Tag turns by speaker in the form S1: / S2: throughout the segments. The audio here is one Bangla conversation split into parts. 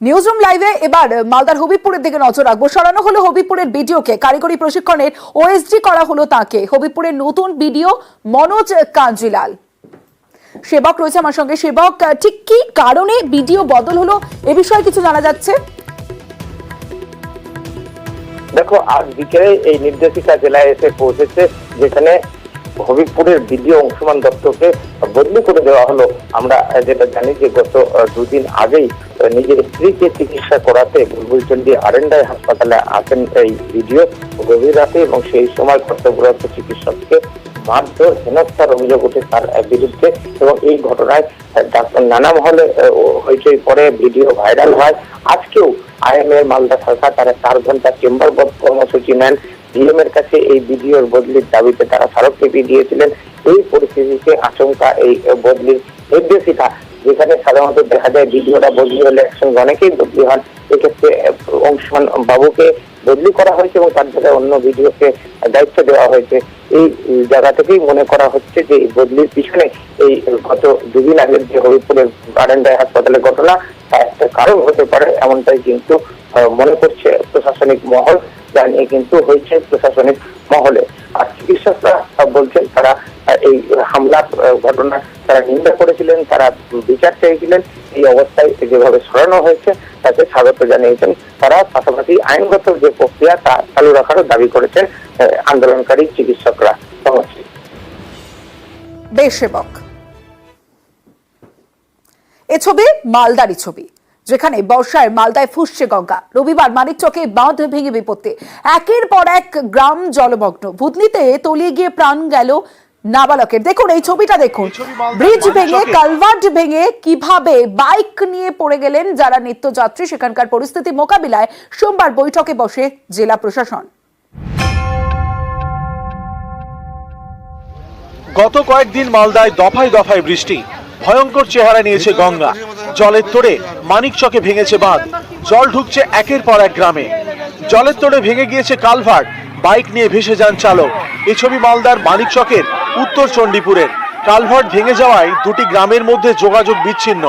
S1: নিউজরুম লাইভে এবার মালদার হবিবপুরের দিকে নজর রাখবো। সরানো হলো হবিবপুরের বিডিওকে, কারিগরি প্রশিক্ষণের ওএসডি করা হলো তাকে। হবিবপুরের নতুন বিডিও মনোজ কাঞ্জিলাল। সেবক রয়েছে আমার সঙ্গে। সেবক, ঠিক কি কারণে বিডিও বদল হলো এ বিষয়ে কিছু জানা যাচ্ছে?
S2: দেখো, আজ বিকেলে এই নির্দেশিকা জেলায় এসে পৌঁছেছে, যেখানে হবিবপুরের বিডিও অংশুমান দত্তকে বদলি করে দেওয়া হলো। আমরা যেটা জানি যে গত দুদিন আগেই নিজের স্ত্রীকে চিকিৎসা করাতে বুলবুলচন্ডী আরেন্ডাই হাসপাতালে আসেন এই বিডিও গভীর রাতে, এবং সেই সময় কর্তব্যরত চিকিৎসককে মারধর হেনস্থার অভিযোগ ওঠে তার বিরুদ্ধে, এবং এই ঘটনায় নানা মহলে হইচই পরে ভিডিও ভাইরাল হয়। আজকেও আইএমএ মালদা শাখা তারা 4 ঘন্টা চেম্বার বন্ধ কর্মসূচি নেন। ডিএম এর কাছে এই বিডিওর বদলির দাবিতে তারা স্মারকলিপি দিয়েছিলেন। এই পরিস্থিতিতে আশঙ্কা এই বদলির নির্দেশিকা, যেখানে সাধারণত দেখা যায় বিডিওরা বদলি হলে একসঙ্গে অনেকেই বদলি হন, এক্ষেত্রে অংশুমান বাবুকে বদলি করা হয়েছে এবং তার জায়গায় অন্য বিডিওকে দায়িত্ব দেওয়া হয়েছে। এই জায়গা থেকেই মনে করা হচ্ছে যে এই বদলির পিছনে এই গত দুদিন আগের যে হবিবপুরের আরেন্ডাই হাসপাতালের ঘটনা তা একটা কারণ হতে পারে, এমনটাই কিন্তু মনে করছে প্রশাসনিক মহল, যা নিয়ে কিন্তু হয়েছে প্রশাসনিক মহলে। আর চিকিৎসকরা বলছেন তারা এই হামলার ঘটনা তারা নিন্দা করেছিলেন, তারা বিচার চেয়েছিলেন। এই অবস্থায় যেভাবে সরানো হয়েছে তাতে স্বাগত জানিয়েছেন তারা। পাশাপাশি আইনগত যে প্রক্রিয়া তা চালু রাখারও দাবি করেছেন আন্দোলনকারী চিকিৎসকরা।
S1: বেশ সেবক, এ ছবি মালদারই ছবি, যেখানে বর্ষায় মালদায় ফুসছে গঙ্গা। রবিবার মানিকচকে বাঁধ ভেঙে বিপত্তি, একের পর এক গ্রাম জলমগ্ন। ভুতনিতে তলিয়ে গিয়ে প্রাণ গেল নাবালকের। দেখুন এই ছবিটা, দেখুন ব্রিজ ভেঙে, কালভার্ট ভেঙে কিভাবে বাইক নিয়ে পড়ে গেলেন যারা নিত্যযাত্রী। সেখানকার পরিস্থিতি মোকাবিলায় সোমবার বৈঠকে বসে জেলা প্রশাসন।
S3: গত কয়েকদিন মালদায় দফায় দফায় বৃষ্টি, ভয়ঙ্কর চেহারা নিয়েছে গঙ্গা। জলের তোড়ে মানিকচকে ভেঙেছে বাঁধ, জল ঢুকছে একের পর এক গ্রামে। জলের তোড়ে ভেঙে গিয়েছে কালভার্ট, বাইক নিয়ে ভেসে যান চালক। এই ছবি মালদার মানিকচকের উত্তর চণ্ডীপুরের। কালভার্ট ভেঙে যাওয়ায় দুটি গ্রামের মধ্যে যোগাযোগ বিচ্ছিন্ন।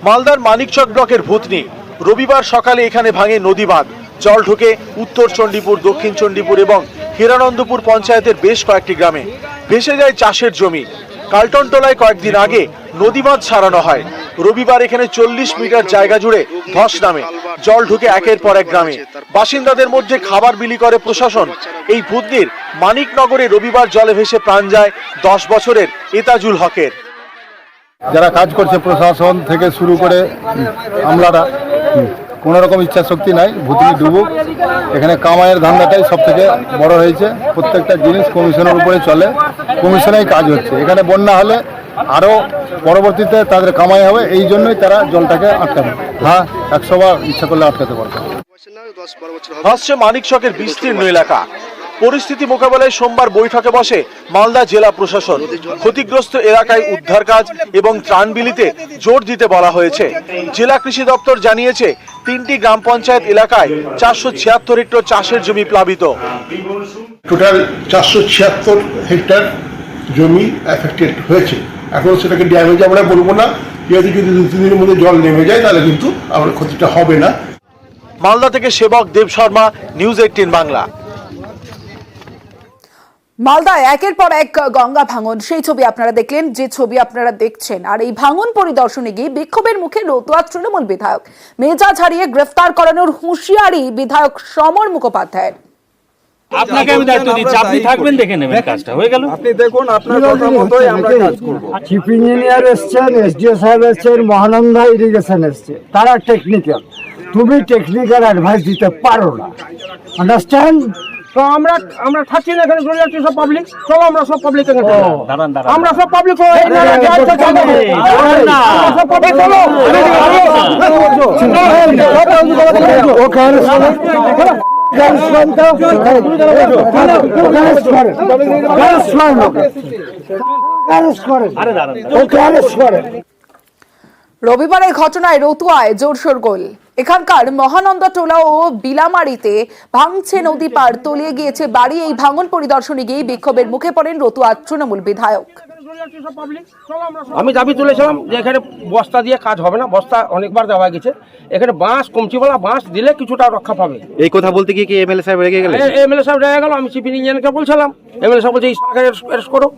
S3: মালদার মানিকচক ব্লকের ভুতনি। রবিবার সকালে এখানে ভাঙে নদী বাঁধ। জল ঢুকে উত্তর চণ্ডীপুর, দক্ষিণ চণ্ডীপুর এবং হিরানন্দপুর পঞ্চায়েতের বেশ কয়েকটি গ্রামে। ভেসে যায় চাষের জমি। কালটনটোলায় কয়েকদিন আগে নদী বাঁধ সারানো হয়। রবিবার এখানে 40 মিটার জায়গা জুড়ে ধস নামে। জল ঢুকে একের পর এক গ্রামে। বাসিন্দাদের মধ্যে খাবার বিলি করে প্রশাসন। এই ভুতনির মানিকনগরে রবিবার জলে ভেসে প্রাণ যায় 10 বছরের এতাজুল হকের।
S4: যারা কাজ করছে প্রশাসন থেকে শুরু করে আমলারা কোনো রকম ইচ্ছা শক্তি নাই ভুতনি ডুবুক। এখানে কামাইয়ের ধান্দাটাই সব থেকে বড় হয়েছে। প্রত্যেকটা জিনিস কমিশনের উপরে চলে, কমিশনেই কাজ হচ্ছে। এখানে বন্যা হলে আরও পরবর্তীতে তাদের কামাই হবে, এই জন্যই তারা জলটাকে আটকাবে। হ্যাঁ, 100 বার ইচ্ছা করলে আটকাতে পারবে।
S3: ভাসছে মানিকচকের বিস্তীর্ণ এলাকা। পরিস্থিতি মোকাবেলায় সোমবার বৈঠকে বসে মালদা জেলা প্রশাসন। ক্ষতিগ্রস্ত এলাকায় উদ্ধার কাজ এবং ত্রাণ বিলিতে জোর দিতে বলা হয়েছে। জেলা কৃষি দপ্তর জানিয়েছে 3টি গ্রাম পঞ্চায়েত এলাকায় 476 হেক্টর চাষের জমি প্লাবিত।
S5: টোটাল 476 হেক্টর জমি এফেক্টেড হয়েছে। এখন সেটাকে ড্যামেজ আমরা বলবো না, যেহেতু যদি 2-3 দিনের মধ্যে জল নেমে যায় তাহলে কিন্তু আমার ক্ষতিটা হবে না।
S3: মালদা থেকে সেবক দেব শর্মা, নিউজ 18 বাংলা।
S1: মালদায় একের পর এক গঙ্গা ভাঙন, সেই ছবি আপনারা দেখলেন, যে ছবি আপনারা দেখছেন। আর এই ভাঙন পরিদর্শনে গিয়ে বিক্ষোভের মুখে রতুয়া তৃণমূল বিধায়ক। মেজাজ হারিয়ে গ্রেফতার করানোর হুঁশিয়ারি বিধায়ক সমর মুখোপাধ্যায়ের।
S6: আপনাকে আমি দায়িত্ব দিচ্ছি, আপনি থাকবেন, দেখে নেবেন, কাজটা হয়ে গেল।
S7: আপনি দেখুন, আপনার কথা মতোই আমরা কাজ করব। চিফ ইঞ্জিনিয়ার এসছেন, এসডিও সাহেব এসছেন, মহানন্দা ইরিগেশন এসছে, তারা টেকনিক্যাল। তুমি টেকনিক্যাল অ্যাডভাইস দিতে পারো না, আন্ডারস্ট্যান্ড? তো আমরা থাকছি না এখানে, চলে যাচ্ছি সব পাবলিক। চলো আমরা সব পাবলিক এখানে, আমরা সব পাবলিক
S1: রবিবারের ঘটনায় রতুয়ায় জোরশোর গোল। এখানকার মহানন্দা টোলা ও বিলামারিতে ভাঙছে নদী পার, তলিয়ে গিয়েছে বাড়ি। এই ভাঙন পরিদর্শনে গিয়ে বিক্ষোভের মুখে পড়েন রতুয়া তৃণমূল বিধায়ক।
S8: আমি দাবি তুলেছিলাম যে এখানে বস্তা দিয়ে কাজ হবে না, বস্তা অনেকবার দেওয়া গেছে, এখানে বাঁশ কমচিওয়ালা বাঁশ দিলে কিছুটা রক্ষা পাবে।
S9: এই কথা বলতে গিয়ে কি এমএলএ সাহেব রেগে গেলেন?
S8: এমএলএ সাহেব রেগে গেল। আমি চিফ ইঞ্জিনিয়ারকে বলছিলাম, এমএলএ সাহেব বলছে এই সরকার অ্যারেস্ট করো।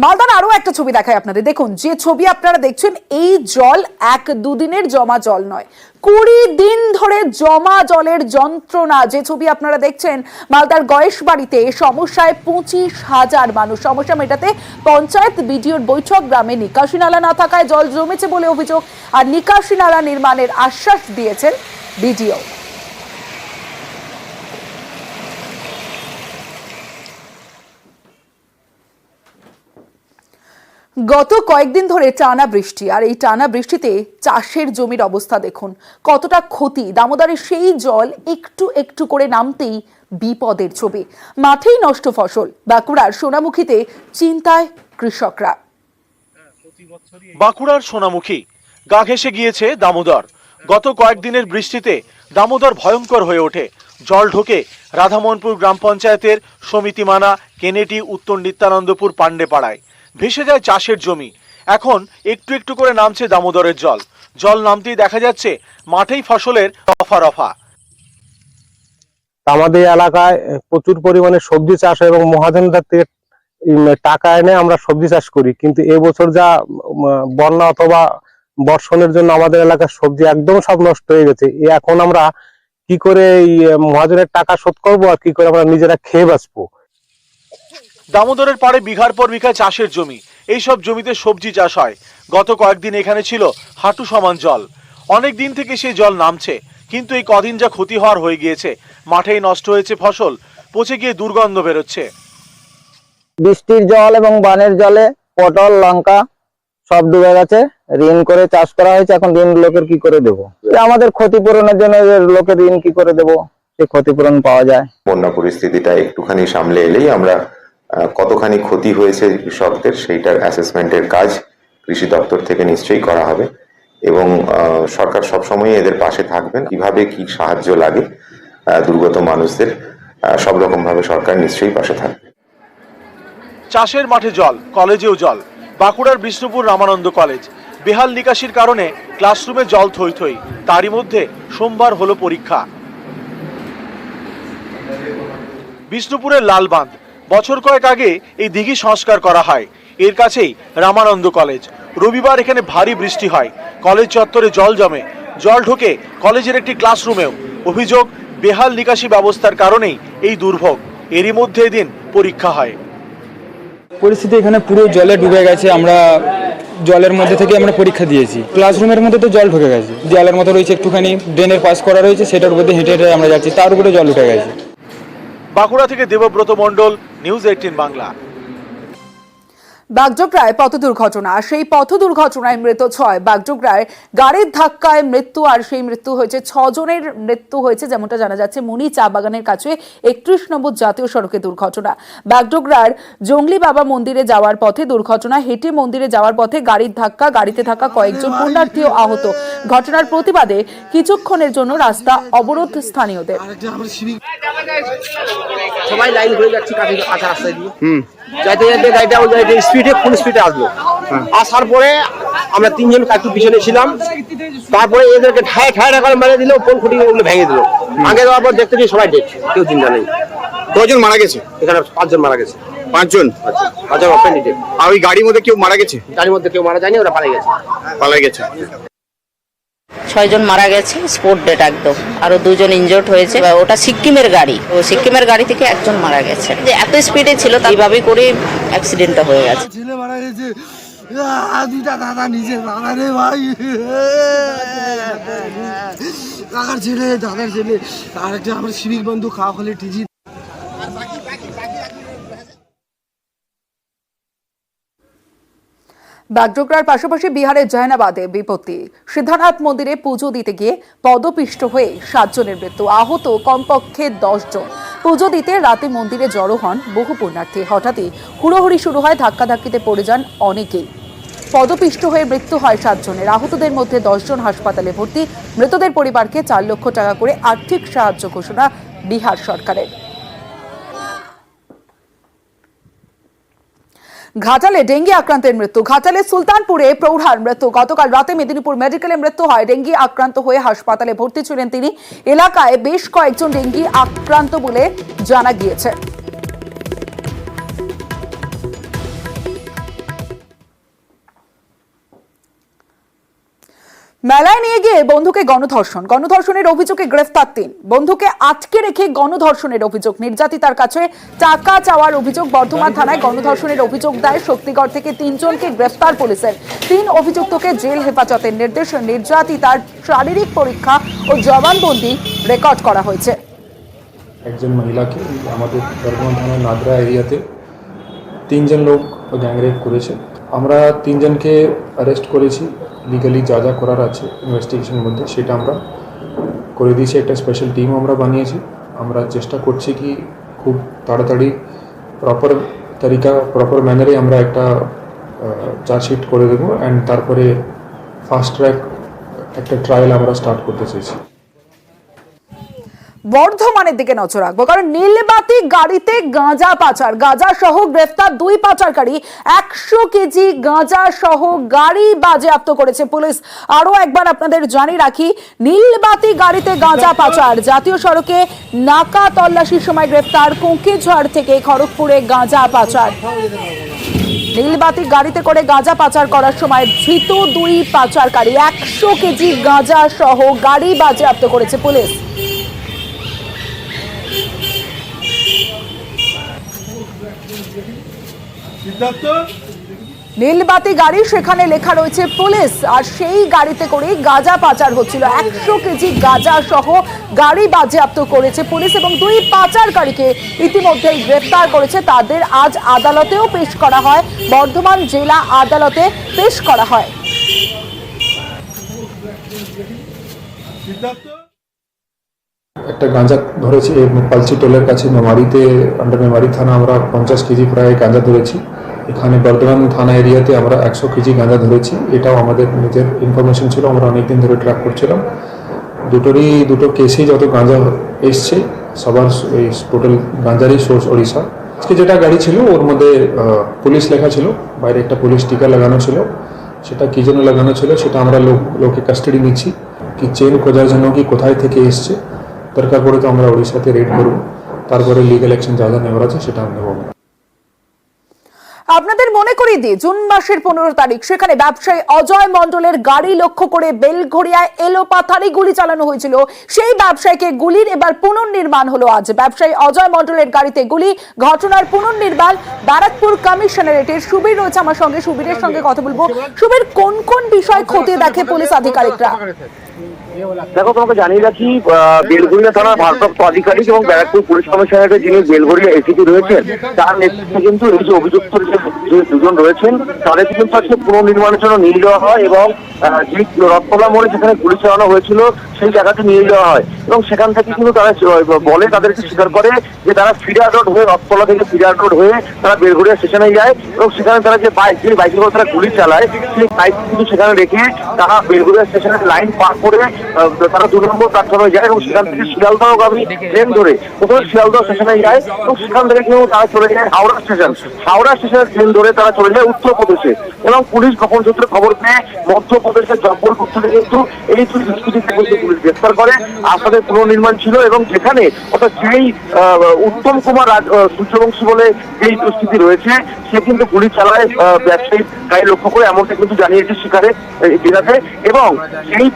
S1: মালদার আরো একটা ছবি দেখায় আপনাদের, দেখুন যে ছবি আপনারা দেখছেন, এই জল এক দুদিনের জমা জল নয়, 20 দিন ধরে জমা জলের যন্ত্রণা। যে ছবি আপনারা দেখছেন, মালদার গয়েশবাড়িতে সমস্যায় 25,000 মানুষ। সমস্যা মেটাতে পঞ্চায়েত বিডিওর বৈঠক, গ্রামে নিকাশি নালা না থাকায় জল জমেছে বলে অভিযোগ, আর নিকাশি নালা নির্মাণের আশ্বাস দিয়েছেন বিডিও। গত কয়েকদিন ধরে টানা বৃষ্টি, আর এই টানা বৃষ্টিতে চাষের জমির অবস্থা দেখুন কতটা ক্ষতি। দামোদরের সেই জল একটু একটু করে নামতেই বিপদের ছবি, মাঠেই নষ্ট ফসল। বাঁকুড়ার সোনামুখীতে চিন্তায় কৃষকরা।
S3: বাঁকুড়ার সোনামুখী গা ঘেঁষে গিয়েছে দামোদর। গত কয়েকদিনের বৃষ্টিতে দামোদর ভয়ঙ্কর হয়ে ওঠে। জল ঢোকে রাধামোহনপুর গ্রাম পঞ্চায়েতের সমিতিমানা, কেনেটি, উত্তর নিত্যানন্দপুর, পাণ্ডেপাড়ায়। ভেসে যায় চাষের জমি। এখন একটু একটু করে নামছে দামোদরের জল। জল নামতেই দেখা যাচ্ছে মাঠেই ফসলের রফা রফা।
S10: আমাদের এলাকায় প্রচুর পরিমাণে সবজি চাষ এবং মহাজনদের থেকে টাকা এনে আমরা সবজি চাষ করি, কিন্তু এবছর যা বন্যা অথবা বর্ষণের জন্য আমাদের এলাকার সবজি একদম সব নষ্ট হয়ে গেছে। এখন আমরা কি করে এই মহাজনের টাকা শোধ করবো, আর কি করে আমরা নিজেরা খেয়ে বাঁচবো।
S3: দামোদরের পাড়ে বিঘার পর বিঘা চাষের জমি, এইসব জমিতে সবজি চাষ হয়। গত কয়েকদিন এখানে ছিল হাঁটু সমান জল। অনেক দিন থেকে সেই জল নামছে, কিন্তু এই কদিন যা ক্ষতি হওয়ার হয়ে গিয়েছে। মাঠেই নষ্ট হয়েছে ফসল, পচে গিয়ে দুর্গন্ধ বেরোচ্ছে।
S10: বৃষ্টির জল এবং বানের জলে পটল, লঙ্কা সব ডুবে গেছে। ঋণ করে চাষ করা হয়েছে, এখন ঋণ লোকের কি করে দেবো? আমাদের ক্ষতিপূরণের জন্য লোকের ঋণ কি করে দেবো? সে ক্ষতিপূরণ পাওয়া যায়।
S11: বন্যা পরিস্থিতিটা একটুখানি সামলে এলেই আমরা কতখানি ক্ষতি হয়েছে কৃষকদের সেইটার অ্যাসেসমেন্টের কাজ কৃষি দপ্তর থেকে নিশ্চয়ই করা হবে, এবং সরকার সবসময় এদের পাশে থাকবেন। কিভাবে কি সাহায্য লাগে দুর্গত মানুষদের, সব রকম ভাবে সরকার নিশ্চয়ই পাশে থাকবে।
S3: চাষের মাঠে জল, কলেজেও জল। বাঁকুড়ার বিষ্ণুপুর রামানন্দ কলেজ বেহাল নিকাশির কারণে ক্লাসরুমে জল থই থই। তারই মধ্যে সোমবার হলো পরীক্ষা। বিষ্ণুপুরের লালবাঁধ, বছর কয়েক আগে এই দিঘি সংস্কার করা হয়। এর কাছেই রামানন্দ কলেজ। রবিবার এখানে ভারী বৃষ্টি হয়, কলেজ চত্বরে জল জমে। জল ঢোকে কলেজের একটি ক্লাসরুমেও। অভিযোগ, বেহাল নিকাশি ব্যবস্থার কারণেই এই দুর্ভোগ। এরই মধ্যে এদিন পরীক্ষা হয়।
S12: পরিস্থিতি এখানে পুরো জলে ডুবে গেছে। আমরা জলের মধ্যে থেকে আমরা পরীক্ষা দিয়েছি। ক্লাসরুমের মধ্যে তো জল ঢুকে গেছে, দেওয়ালের মতো রয়েছে, একটুখানি ড্রেনের পাস করা রয়েছে, সেটার উপরে হেঁটে হেঁটে আমরা যাচ্ছি, তার উপরে জল উঠে গেছে।
S3: বাঁকুড়া থেকে দেবব্রত মণ্ডল, নিউজ 18 বাংলা।
S1: বাগডোগরায় পথ দুর্ঘটনা, সেই পথ দুর্ঘটনায় মৃত 6। বাগডোগরায় গাড়ির ধাক্কায় মৃত্যু, আর সেই মৃত্যু হয়েছে 6 জনের মৃত্যু হয়েছে, যেমনটা জানা যাচ্ছে মুনি চা বাগানের কাছে 31 নম্বর জাতীয় সড়কে দুর্ঘটনা। বাগডোগরার জঙ্গলি বাবা মন্দিরে যাওয়ার পথে দুর্ঘটনা। হেঁটে মন্দিরে যাওয়ার পথে গাড়ির ধাক্কা, গাড়িতে থাকা কয়েকজন পুণ্যার্থীও আহত। ঘটনার প্রতিবাদে কিছুক্ষণের জন্য রাস্তা অবরোধ স্থানীয়দের।
S8: সবাই লাইন হয়ে যাচ্ছে কাঁচা রাস্তায় দিয়ে, যাইতে যাইতে গাড়িটা স্পিডে ফুল স্পিডে আসলো। আসার পরে আমরা 3 জন একটু পিছনে ছিলাম, তারপরে এদেরকে ঠায় ঠায় করে মেরে দিল, পোল খুঁটি ওগুলো ভেঙে দিল। ভাঙে দেওয়ার পর দেখতে পেয়ে সবাই ডেট, কেউ চিন্তা নেই।
S9: কয়জন মারা গেছে?
S8: এখানে 5 জন মারা গেছে।
S9: 5 জন?
S8: আচ্ছা, ওপেন ডিটেল।
S9: আর ওই গাড়ির মধ্যে কেউ মারা গেছে?
S8: গাড়ির মধ্যে কেউ মারা যায়নি, ওরা পালিয়ে গেছে।
S13: 6 জন মারা গেছে স্পট ডেট একদম, আরো 2 জন ইনজোর্ড হয়েছে। ওটা সিক্কিমের গাড়ি, তো সিক্কিমের গাড়ি থেকে 1 জন মারা গেছে। যে এত স্পিডে ছিল, এইভাবে করে অ্যাক্সিডেন্টটা হয়ে গেছে।
S7: ছেলে মারা গেছে, দুইটা দাদা, নিজের দাদা রে ভাই, কাকার ছেলে, দাদার ছেলে, আর একটা আমার সিভিক বন্ধু খাওয়া হলে টিজি।
S1: বাগডোগরার পাশাপাশি বিহারের জয়নাবাদে বিপত্তি। সিদ্ধানাথ মন্দিরে পুজো দিতে গিয়ে পদপিষ্ট হয়ে 7 জনের মৃত্যু, আহত কমপক্ষে 10 জন। পুজো দিতে রাতে মন্দিরে জড়ো হন বহু পুণ্যার্থী। হঠাৎই হুড়োহুড়ি শুরু হয়, ধাক্কাধাক্কিতে পড়ে যান অনেকেই। পদপিষ্ট হয়ে মৃত্যু হয় 7 জনের। আহতদের মধ্যে 10 জন হাসপাতালে ভর্তি। মৃতদের পরিবারকে 4 লক্ষ টাকা করে আর্থিক সাহায্য ঘোষণা বিহার সরকারের। ঘাটালে ডেঙ্গি আক্রান্তের মৃত্যু। ঘাটালে সুলতানপুরে প্রৌঢ়ার মৃত্যু। গতকাল রাতে মেদিনীপুর মেডিকেলে মৃত্যু হয়। ডেঙ্গি আক্রান্ত হয়ে হাসপাতালে ভর্তি ছিলেন তিনি। এলাকায় বেশ কয়েকজন ডেঙ্গি আক্রান্ত বলে জানা গিয়েছে। মেলায় নিয়ে গিয়ে বন্ধুকে গণধর্ষণের অভিযোগে গ্রেফতার 3। বন্ধুকে আটকে রেখে গণধর্ষণের অভিযোগ। নির্যাতিতার কাছে টাকা চাওয়ার অভিযোগ। বর্ধমান থানায় গণধর্ষণের অভিযোগ দায়ের। শক্তিগড় থেকে 3 জনকে গ্রেফতার পুলিশের। 3 অভিযুক্তকে জেল হেফাজতের নির্দেশ। নির্যাতিতার শারীরিক পরীক্ষা ও জবানবন্দি রেকর্ড করা হয়েছে।
S12: একজন মহিলাকে আমাদের বর্ধমান থানার নাদরা এরিয়াতে 3 জন লোক গ্যাংরেপ করেছে। আমরা 3 জনকে অ্যারেস্ট করেছি। লিগালি যা যা করার আছে ইনভেস্টিগেশনের মধ্যে সেটা আমরা করে দিয়েছি। একটা স্পেশাল টিম আমরা বানিয়েছি। আমরা চেষ্টা করছি কি খুব তাড়াতাড়ি প্রপার ম্যানারে আমরা একটা চার্জশিট করে দেবো অ্যান্ড তারপরে ফাস্ট ট্র্যাক একটা ট্রায়াল আমরা স্টার্ট করতে চাইছি।
S1: বর্ধমানের দিকে নজর রাখবো, কারণ নীলবাতি গাড়িতে গাঁজা পাচার। গাঁজা সহ গ্রেফতার 2 পাচারকারী। 100 কেজি গাঁজা সহ গাড়ি বাজেয়াপ্ত করেছে পুলিশ। আরো একবার আপনাদের জানিয়ে রাখি, নীলবাতি গাড়িতে গাঁজা পাচার। জাতীয় সড়কে নাকা তল্লাশির সময় গ্রেফতার। কোঁকেঝড় থেকে খড়গপুরে গাঁজা পাচার। নীলবাতি গাড়িতে করে গাঁজা পাচার করার সময় ধৃত 2 পাচারকারী। 100 কেজি গাঁজা সহ গাড়ি বাজেয়াপ্ত করেছে পুলিশ। নীলবাতি গাড়ি, সেখানে লেখা রয়েছে পুলিশ, আর সেই গাড়িতে করে গাঁজা পাচার হচ্ছিল। 100 কেজি গাঁজা সহ গাড়ি বাজেয়াপ্ত করেছে পুলিশ এবং 2 পাচারকারীকে ইতিমধ্যেই গ্রেফতার করেছে। তাদের আজ আদালতেও পেশ করা হয়, বর্ধমান জেলা আদালতে পেশ করা হয়।
S12: একটা গাঁজা ধরেছি পালচি টোলের কাছে মেমারিতে, আন্ডার মেমারি থানা আমরা 50 কেজি প্রায় গাঁজা ধরেছি। এখানে বর্ধমান থানা এরিয়াতে আমরা 100 কেজি গাঁজা ধরেছি। এটাও আমাদের নিজের ইনফরমেশন ছিল, আমরা অনেকদিন ধরে ট্র্যাক করছিলাম। দুটো কেসে যত গাঁজা এসছে সবার এই টোটাল গাঁজারই সোর্স ওড়িশা। আজকে যেটা গাড়ি ছিল ওর মধ্যে পুলিশ লেখা ছিল, বাইরে একটা পুলিশ টিকা লাগানো ছিল। সেটা কি জন্য লাগানো ছিল সেটা আমরা লোকে কাস্টাডি নিচ্ছি, কি চেন খোঁজার জন্য কি কোথায় থেকে এসছে। দরকার পড়ে তো আমরা ওড়িশাতে রেড করব, তারপরে লিগ্যাল অ্যাকশন যা যা নেওয়ার আছে সেটা আমরা নেব।
S1: আপনাদের মনে করিয়ে দিই, জুন মাসের 15 তারিখ সেখানে ব্যবসায়ী অজয় মণ্ডলের গাড়ি লক্ষ্য করে বেলঘড়িয়ায় এলোপাথারি গুলি চালানো হয়েছিল। সেই ব্যবসায়ীকে গুলির এবার পুনর্নির্মাণ হলো আজ। ব্যবসায়ী অজয় মণ্ডলের গাড়িতে গুলি, ঘটনার পুনর্নির্মাণ ব্যারাকপুর কমিশনারেটের। সুবীর রয়েছে আমার সঙ্গে, সুবীরের সঙ্গে কথা বলবো। সুবীর, কোন কোন বিষয় খতিয়ে দেখে পুলিশ আধিকারিকরা?
S2: দেখো, তোমাকে জানিয়ে রাখি, বেলঘড়িয়া থানার ভারপ্রাপ্ত আধিকারিক এবং ব্যারাকপুর পুলিশ কমিশনারেটের যিনি বেলঘড়িয়া এসিপি রয়েছেন, তার নেতৃত্বে কিন্তু এই যে অভিযুক্ত যে 2 জন রয়েছেন তাদেরকে কিন্তু আজকে পুনর্নির্মাণের জন্য নিয়ে যাওয়া হয় এবং যে রথতলা মোড়ে যেখানে গুলি চালানো হয়েছিল সেই জায়গাতে নিয়ে যাওয়া হয় এবং সেখান থেকে কিন্তু তারা বলে, তাদেরকে স্বীকার করে যে তারা ফিডার রোড হয়ে, রথতলা থেকে ফিডার রোড হয়ে তারা বেলঘড়িয়া স্টেশনে যায় এবং সেখানে তারা যে বাইকের উপর তারা গুলি চালায় সেই বাইক কিন্তু সেখানে রেখে তারা বেলঘড়িয়া স্টেশনের লাইন পার করে তারা 2 নম্বর প্ল্যাটফর্মে যায় এবং সেখান থেকে শিয়ালদহগামী ট্রেন ধরে প্রথমে শিয়ালদহ স্টেশনে যায় এবং সেখান থেকে কিন্তু তারা চলে যায় হাওড়া স্টেশনের ট্রেন ধরে তারা চলে যায় উত্তরপ্রদেশে। এবং পুলিশ গোপন সূত্রে খবর পেয়ে মধ্যপ্রদেশের জব্বলপুর থেকে কিন্তু এই 2 দুষ্কৃতীকে পুলিশ গ্রেফতার করে। আর তাদের পুনর্নির্মাণ ছিল এবং যেখানে অর্থাৎ যেই উত্তম কুমার সূর্যবংশী বলে যেই দুষ্কৃতী রয়েছে সে কিন্তু গুলি চালায় ব্যবসায়ী গাড়ি লক্ষ্য করে, এমনটা কিন্তু জানিয়েছে শিকারে জেলাতে। এবং সেই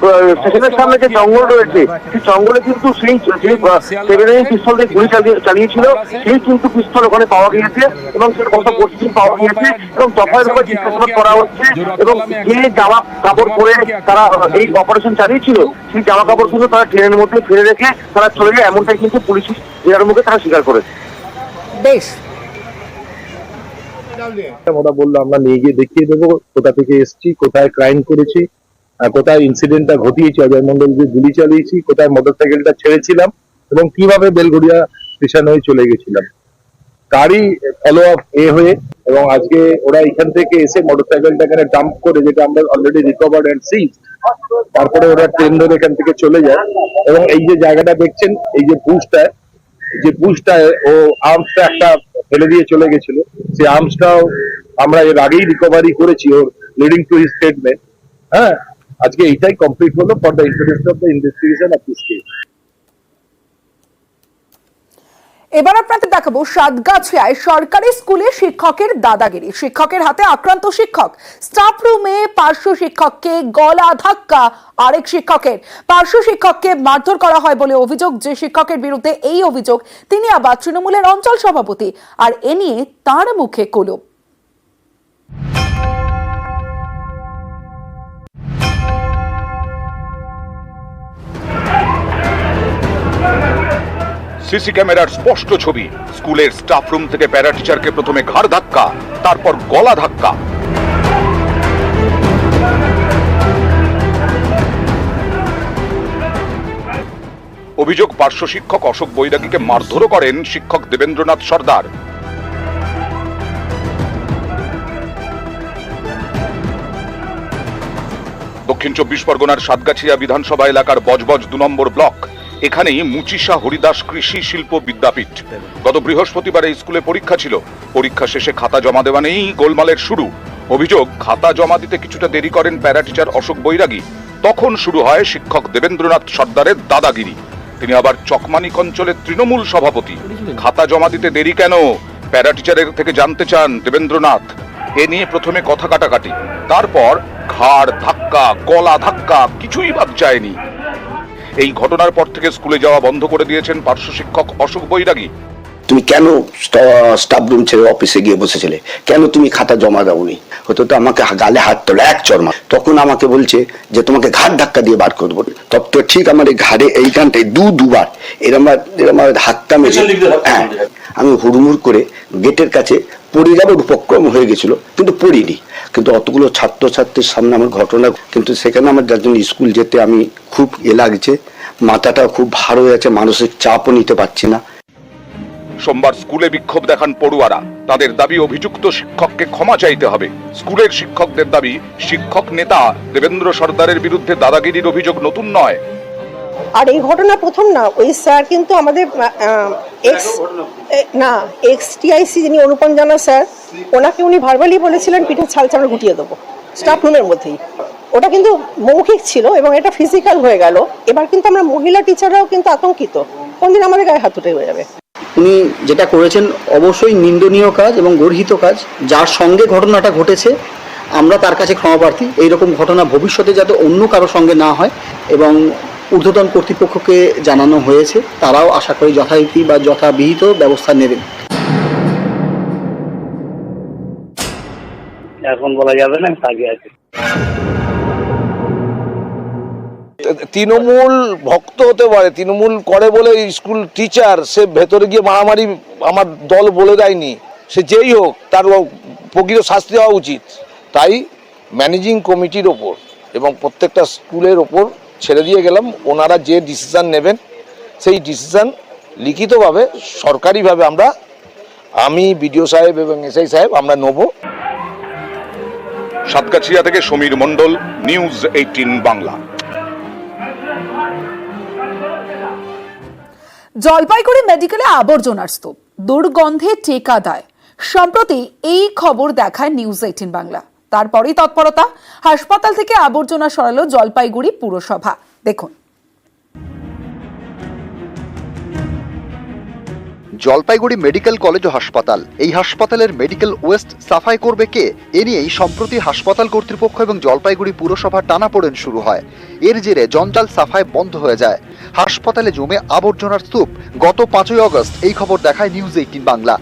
S2: স্টেশনের সামনে যে জঙ্গল রয়েছে সেই জঙ্গলে কিন্তু সেই যে 7 পিস্তল দিয়ে গুলি চালিয়েছিল সেই কিন্তু পিস্তল ওখানে পাওয়া গিয়েছে এবং সেটা কত পরিস্থিতি পাওয়া গিয়েছে এবং দফায় দফায় জিজ্ঞাসাবাদ করা হচ্ছে। এবং যে জামা কাপড় পরে তারা এই অপারেশন চালিয়েছিল সেই জামা কাপড় কিন্তু তারা ট্রেনের মধ্যে ফেলে রেখে তারা চলে যায়, এমনটাই কিন্তু পুলিশ জেলার মুখে তারা স্বীকার করেছে।
S1: বেশ,
S10: ওরা বললো আমরা নিয়ে গিয়ে দেখিয়ে দেবো কোথা থেকে এসেছি, কোথায় ক্রাইম করেছি, কোথায় ইনসিডেন্টটা ঘটিয়েছি, অজয় মন্ডল যে গুলি চালিয়েছি, কোথায় মোটরসাইকেলটা ছেড়েছিলাম এবং কিভাবে বেলঘড়িয়া স্টেশন হয়ে চলে গেছিলাম। তারই ফলো আপ হয়ে এবং আজকে ওরা এখান থেকে এসে মোটরসাইকেলটা এখানে ডাম্প করে, যেটা আমরা অলরেডি রিকভার্ড এন্ড সিজ, তারপরে ওরা ট্রেন ধরে এখান থেকে চলে যায়। এবং এই যে জায়গাটা দেখছেন, এই যে বুশটায় ও আর্মসটা একটা ফেলে দিয়ে চলে গেছিল, সেই আর্মসটাও আমরা এর আগেই রিকভারি করেছি, ওর লিডিং টু হিজ স্টেটমেন্ট। হ্যাঁ, আজকে এইটাই কমপ্লিট হলো for the interest of the investigation of this case.
S1: এবার আপনাদের দেখাবো সাতগাছিয়ায় সরকারি স্কুলে শিক্ষকের দাদাগিরি। শিক্ষকের হাতে আক্রান্ত শিক্ষক, স্টাফ রুমে পার্শ্ব শিক্ষককে গলা ধাক্কা আরেক শিক্ষকের। পার্শ্ব শিক্ষককে মারধর করা হয় বলে অভিযোগ। যে শিক্ষকের বিরুদ্ধে এই অভিযোগ তিনি আবার তৃণমূলের অঞ্চল সভাপতি, আর এ নিয়ে তাঁর মুখে কলপ।
S14: সিসি ক্যামেরার স্পষ্ট ছবি। স্কুলের স্টাফ রুম থেকে প্যারা টিচারকে প্রথমে ঘাড় ধাক্কা, তারপর গলা ধাক্কা। অভিযোগ, পার্শ্ব শিক্ষক অশোক বৈরাগীকে মারধরও করেন শিক্ষক দেবেন্দ্রনাথ সর্দার। দক্ষিণ 24 পরগনার সাতগাছিয়া বিধানসভা এলাকার বজবজ 2 নম্বর ব্লক। এখানেই মুচিশা হরিদাস কৃষি শিল্প বিদ্যাপীঠ। গত বৃহস্পতিবার এই স্কুলে পরীক্ষা ছিল। পরীক্ষা শেষে খাতা জমা দেওয়া নেই গোলমালের শুরু। অভিযোগ, খাতা জমা দিতে কিছুটা দেরি করেন প্যারা টিচার অশোক বৈরাগী। তখন শুরু হয় শিক্ষক দেবেন্দ্রনাথ সর্দারের দাদাগিরি। তিনি আবার চকমানিক অঞ্চলের তৃণমূল সভাপতি। খাতা জমা দিতে দেরি কেন, প্যারা টিচারের থেকে জানতে চান দেবেন্দ্রনাথ। এ নিয়ে প্রথমে কথা কাটাকাটি, তারপর ঘাড় ধাক্কা, গলা ধাক্কা, কিছুই বাদ যায়নি। এই ঘটনার পর থেকে স্কুলে যাওয়া বন্ধ করে দিয়েছেন পার্শ্ব শিক্ষক অশোক বৈরাগী।
S15: তুমি কেন স্টাফ রুম ছেড়ে অফিসে গিয়ে বসেছিলে? কেন তুমি খাতা জমা দাওনি? হতো তো আমাকে গালে হাত তোলা, এক চড়মা। তখন আমাকে বলছে যে তোমাকে ঘাট ধাক্কা দিয়ে বার করবো। তব তো ঠিক আমার এই ঘাড়ে এইখানটায় দুবার এরম ধাক্কা মেরে, হ্যাঁ, আমি হুড়মুড় করে গেটের কাছে পড়ে যাবার উপক্রম হয়ে গেছিল, কিন্তু পড়িনি। কিন্তু অতগুলো ছাত্রছাত্রীর সামনে আমার ঘটনা, কিন্তু সেখানে আমার যার জন্য স্কুল যেতে আমি খুব লাগছে, মাথাটা খুব ভার হয়ে আছে, মানসিক চাপও নিতে পারছি না।
S14: সোমবার স্কুলে বিক্ষোভ দেখান পড়ুয়ারা। তাদের দাবি, অভিযুক্ত শিক্ষককে ক্ষমা চাইতে হবে। স্কুলের শিক্ষকদের দাবি, শিক্ষক নেতা দেবেন্দ্র সর্দারের বিরুদ্ধে দাদাগিরির অভিযোগ নতুন নয়।
S16: আর এই ঘটনা প্রথম না। ওই স্যার কিন্তু আমাদের এক্স টিআইসি যিনি অনুপম জানা স্যার, ওনাকে উনি ভার্বালি বলেছিলেন পিঠে ছাল চামড়া গুটিয়ে দেবো স্টাফ রুমের মধ্যেই। ওটা কিন্তু মৌখিক ছিল এবং এটা ফিজিক্যাল হয়ে গেল। এবার কিন্তু আমরা মহিলা টিচাররাও কিন্তু আতঙ্কিত, কোনদিন আমাদের গায়ে হাত উঠে হয়ে যাবে।
S15: উনি যেটা করেছেন অবশ্যই নিন্দনীয় কাজ এবং গর্হিত কাজ। যার সঙ্গে ঘটনাটা ঘটেছে আমরা তার কাছে ক্ষমাপ্রার্থী। এইরকম ঘটনা ভবিষ্যতে যাতে অন্য কারো সঙ্গে না হয় এবং ঊর্ধ্বতন কর্তৃপক্ষকে জানানো হয়েছে, তারাও আশা করি যথারীতি বা যথাবিহিত ব্যবস্থা নেবেন।
S8: এখন বলা যাবে না, আগে আছে।
S10: তৃণমূল ভক্ত হতে পারে, তৃণমূল করে বলে স্কুল টিচার, সে ভেতরে গিয়ে মারামারি আমার দল বলে দেয়নি। সে যেই হোক, তার প্রকৃত শাস্তি হওয়া উচিত। তাই ম্যানেজিং কমিটির ওপর এবং প্রত্যেকটা স্কুলের ওপর ছেড়ে দিয়ে গেলাম। ওনারা যে ডিসিশন নেবেন সেই ডিসিশন লিখিতভাবে সরকারিভাবে আমি বিডিও সাহেব এবং এসআই সাহেব আমরা নেব।
S14: সাতগাছিয়া থেকে সমীর মণ্ডল, নিউজ 18 বাংলা।
S1: জলপাইগুড়ি মেডিকেলে আবর্জনার স্তূপ, দুর্গন্ধে টেকা দেয়। সম্প্রতি এই খবর দেখায় নিউজ 18 বাংলা। তারপরেই তৎপরতা, হাসপাতাল থেকে আবর্জনা সরালো জলপাইগুড়ি পুরসভা। দেখুন।
S9: জলপাইগুড়ি মেডিকেল কলেজ ও হাসপাতাল, এই হাসপাতালের মেডিকেল ওয়েস্ট সাফাই করবে কে? এ নিয়েই সম্প্রতি হাসপাতাল কর্তৃপক্ষ এবং জলপাইগুড়ি পুরসভা টানাপোড়েন শুরু হয়। এর জেরে জঞ্জাল সাফাই বন্ধ হয়ে যায়। হাসপাতালে জমে আবর্জনার স্তূপ। গত 5ই আগস্ট এই খবর দেখায় নিউজ 18 বাংলা।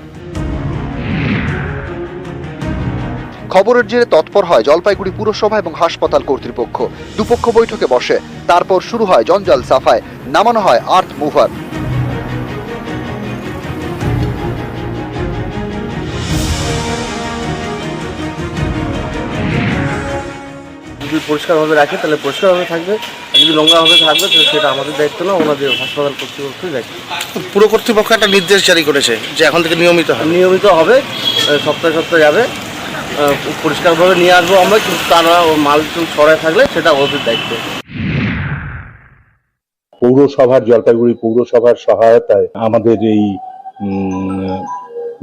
S9: খবরের জেরে তৎপর হয় জলপাইগুড়ি পুরসভা এবং হাসপাতাল কর্তৃপক্ষ। দুপক্ষ বৈঠকে বসে, তারপর শুরু হয় জঞ্জাল সাফাই। নামানো হয় আর্থ মুভার।
S8: যদি পরিষ্কারভাবে রাখে তাহলে পরিষ্কারভাবে থাকবে, যদি নোংরা ভাবে থাকবে তো সেটা আমাদের দায়িত্ব না, ওনাদের হাসপাতাল কর্তৃপক্ষের দায়িত্ব।
S5: পুরো কর্তৃপক্ষ একটা নির্দেশ জারি করেছে যে এখন থেকে নিয়মিত
S8: হবে, সপ্তাহে সপ্তাহে যাবে, পরিষ্কারভাবে নিয়ে আসবো আমরা, কিন্তু তারা মাল ছড়ায় থাকলে সেটা ওদের দায়িত্ব।
S10: পৌরসভার, জলপাইগুড়ি পৌরসভার সহায়তায় আমাদের এই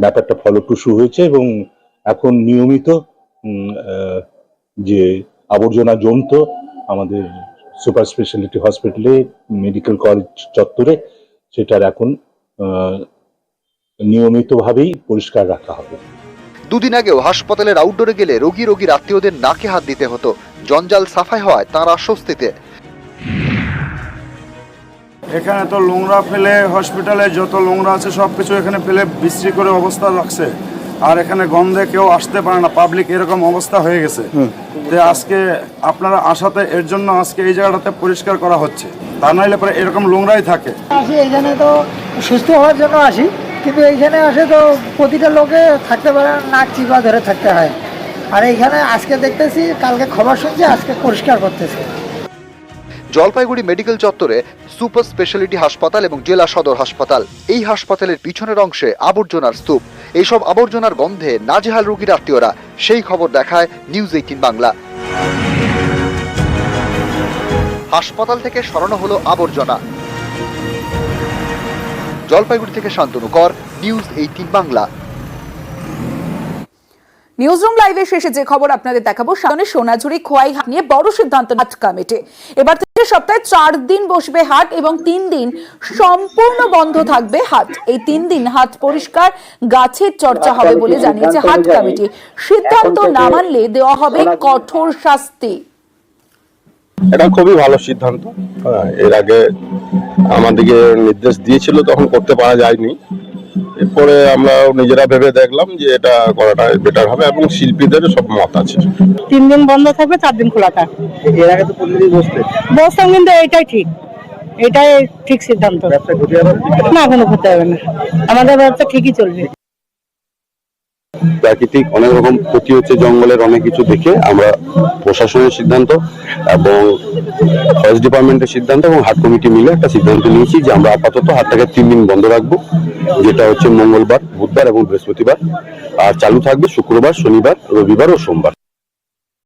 S10: ব্যাপারটা ফলপ্রসূ হয়েছে এবং এখন নিয়মিত যে আবর্জনা জমতো আমাদের সুপার স্পেশালিটি হসপিটালে, মেডিকেল কলেজ চত্বরে, সেটার এখন নিয়মিতভাবেই পরিষ্কার রাখা হবে।
S9: দুদিন আগেও হাসপাতালের আউটডোরে গেলে রোগীর আত্মীয়দের নাকে হাত দিতে হতো। জঞ্জাল সাফাই হওয়ায় তাঁরা স্বস্তিতে।
S7: এখানে তো নোংরা ফেলে, হসপিটালে যত নোংরা আছে সব কিছু এখানে ফেলে বিশ্রী করে অবস্থা রাখছে, আর এখানে গন্ধে কেউ আসতে পারে না, পাবলিক এরকম অবস্থা হয়ে গেছে। তো আজকে আপনারা আসাতে এর জন্য আজকে এই জায়গাটাতে পরিষ্কার করা হচ্ছে, তা নাইলে পরে এরকম নোংরাই থাকে।
S16: আসি এখানে তো সুস্থ হওয়ার জন্য আসি, কিন্তু এইখানে আসে তো প্রতিটা লোকে থাকতে পারে, নাক চিপা ধরে থাকতে হয়। আর এইখানে আজকে দেখতেছি, কালকে খবর শুনছি আজকে পরিষ্কার করতেছে।
S9: জলপাইগুড়ি মেডিকেল চত্বরে সুপার স্পেশালিটি হাসপাতাল এবং জেলা সদর হাসপাতাল। এই হাসপাতালের পিছনের অংশে আবর্জনার স্তূপ। এইসব আবর্জনার গন্ধে নাজেহাল রোগীর আত্মীয়রা। সেই খবর দেখায় নিউজ 18 বাংলা। হাসপাতাল থেকে সরানো হলো আবর্জনা। জলপাইগুড়ি থেকে শান্তনু কর, নিউজ 18 বাংলা।
S1: নিউজরুম লাইভের শেষে যে খবর আপনাদের দেখাবো, সামনে সোনাঝুরি খোয়াই হাট নিয়ে বড় সিদ্ধান্ত হাট কমিটি। এবার থেকে সপ্তাহে 4 দিন বসবে হাট এবং 3 দিন সম্পূর্ণ বন্ধ থাকবে হাট। এই 3 দিন হাট পরিষ্কার, গাছের চর্চা হবে বলে জানিয়েছে হাট কমিটি। সিদ্ধান্ত না মানলে দেওয়া হবে কঠোর শাস্তি।
S10: এটা খুবই ভালো সিদ্ধান্ত। এর আগে আমাদেরকে নির্দেশ দিয়েছিল, তখন করতে পারা যায়নি। এরপরে আমরা নিজেরা ভেবে দেখলাম যে এটা করাটা বেটার হবে এবং শিল্পীদের সব মত আছে।
S16: 3 দিন বন্ধ থাকবে, 4 দিন খোলা থাকবে।
S8: এর আগে তো প্রতিদিন
S16: বসতাম, কিন্তু এটাই ঠিক, এটাই ঠিক সিদ্ধান্ত। না, কোনো ক্ষতি হবে না, আমাদের ব্যবসা ঠিকই চলবে।
S10: প্রাকৃতিক অনেক রকম ক্ষতি হচ্ছে, জঙ্গলের অনেক কিছু দেখে আমরা প্রশাসনের সিদ্ধান্ত এবং ফরেস্ট ডিপার্টমেন্টের সিদ্ধান্ত এবং হাট কমিটি মিলে একটা সিদ্ধান্ত নিয়েছি যে আমরা আপাতত হাটটাকে 3 দিন বন্ধ রাখবো, যেটা হচ্ছে মঙ্গলবার, বুধবার এবং বৃহস্পতিবার। আর চালু থাকবে শুক্রবার, শনিবার, রবিবার ও সোমবার।